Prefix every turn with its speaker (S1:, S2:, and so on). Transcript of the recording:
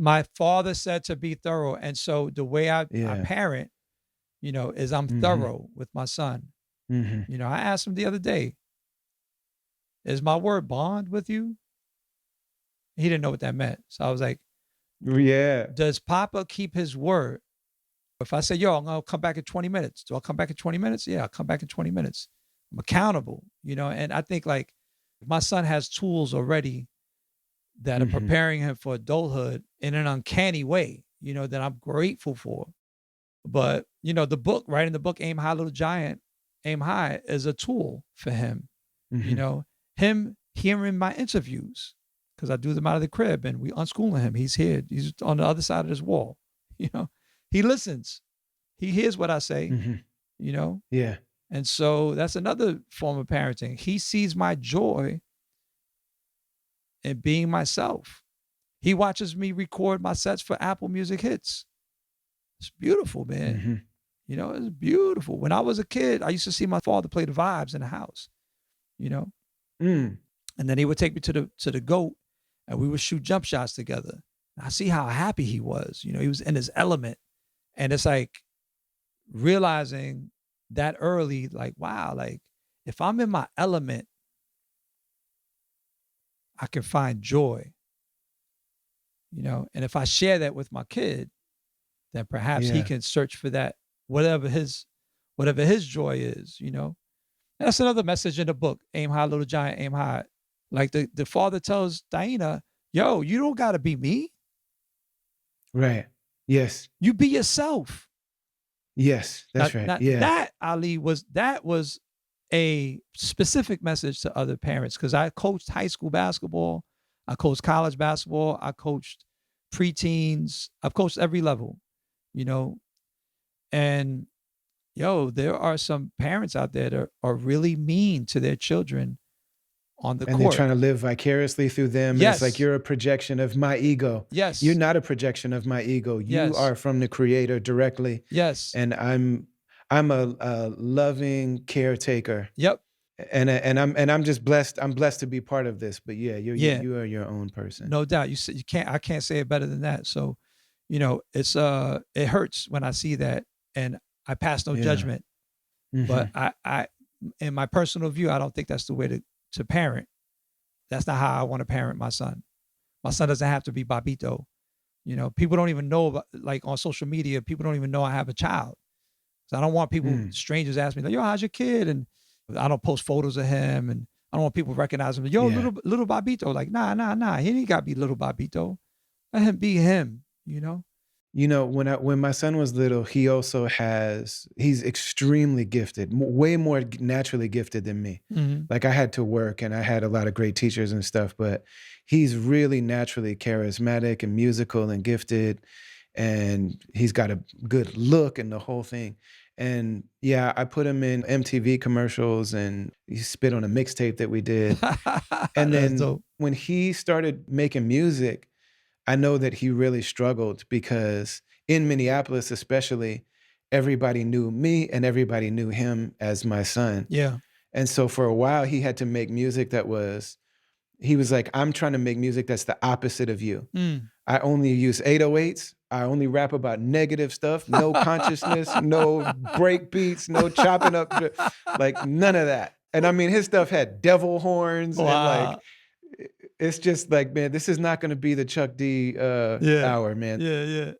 S1: My father said to be thorough. And so the way I
S2: Yeah.
S1: parent, is I'm
S2: Mm-hmm.
S1: thorough with my son.
S2: Mm-hmm.
S1: I asked him the other day, is my word bond with you? He didn't know what that meant. So I was like,
S2: Yeah.
S1: does Papa keep his word? If I say, yo, I'm gonna come back in 20 minutes. Do I come back in 20 minutes? Yeah, I'll come back in 20 minutes. I'm accountable, and I think like my son has tools already that are
S2: Mm-hmm.
S1: preparing him for adulthood in an uncanny way, that I'm grateful for. But, the book, writing the book, Aim High, Little Giant, Aim High is a tool for him. You
S2: Mm-hmm.
S1: know, him hearing my interviews, because I do them out of the crib and we unschooling him. He's here. He's on the other side of this wall. You know, he listens. He hears what I say,
S2: Mm-hmm.
S1: you know,
S2: Yeah.
S1: and so that's another form of parenting. He sees my joy in being myself. He watches me record my sets for Apple Music Hits. It's beautiful, man.
S2: Mm-hmm.
S1: It's beautiful. When I was a kid, I used to see my father play the vibes in the house, you know,
S2: Mm.
S1: and then he would take me to the goat, and we would shoot jump shots together. I see how happy he was. He was in his element, and it's like realizing that early, like wow, like if I'm in my element, I can find joy. And if I share that with my kid, then perhaps he
S2: Yeah.
S1: can search for that whatever his joy is. That's another message in the book, Aim High, Little Giant, Aim High. Like the father tells Diana, yo, you don't gotta be me.
S2: Right. Yes.
S1: You be yourself.
S2: Yes.
S1: Now,
S2: That's right.
S1: now
S2: Yeah.
S1: that Ali was a specific message to other parents because I coached high school basketball, I coached college basketball, I coached preteens, I've coached every level, you know, and there are some parents out there that are really mean to their children on the
S2: And they're
S1: court.
S2: trying to live vicariously through them. And it's like,
S1: Yes,
S2: you're a projection of my ego. You're
S1: yes,
S2: not a projection of my ego. You
S1: yes,
S2: are from the creator directly.
S1: yes,
S2: And I'm a loving caretaker.
S1: yep,
S2: And I'm just blessed. I'm blessed to be part of this. But yeah,
S1: yeah,
S2: you are your own person.
S1: no doubt. You can't. I can't say it better than that. So, it hurts when I see that, and I pass no
S2: Yeah.
S1: judgment.
S2: Hmm.
S1: But in my personal view, I don't think that's the way to parent. That's not how I want to parent my son. My son doesn't have to be Bobbito. People don't even know about, like on social media. People don't even know I have a child. So I don't want people,
S2: Mm.
S1: strangers, ask me like, "Yo, how's your kid?" And I don't post photos of him, and I don't want people recognizing him. Yo,
S2: Yeah.
S1: little Bobbito. Like, nah. He ain't got to be little Bobbito. Let him be him.
S2: When my son was little, he's extremely gifted, way more naturally gifted than me.
S1: Hmm.
S2: Like I had to work and I had a lot of great teachers and stuff, but he's really naturally charismatic and musical and gifted, and he's got a good look and the whole thing. And yeah, I put him in MTV commercials and he spit on a mixtape that we did. And
S1: That's
S2: then
S1: dope.
S2: when he started making music, I know that he really struggled because in Minneapolis, especially, everybody knew me and everybody knew him as my son.
S1: Yeah.
S2: And so for a while, he had to make music he was like, I'm trying to make music that's the opposite of you.
S1: Mm.
S2: I only use 808s. I only rap about negative stuff, no consciousness, no break beats, no chopping up, like none of that. And I mean, his stuff had devil horns and like,
S1: Wow.
S2: it's just like, man, this is not going to be the Chuck D
S1: Yeah.
S2: hour, man.
S1: Yeah. Yeah.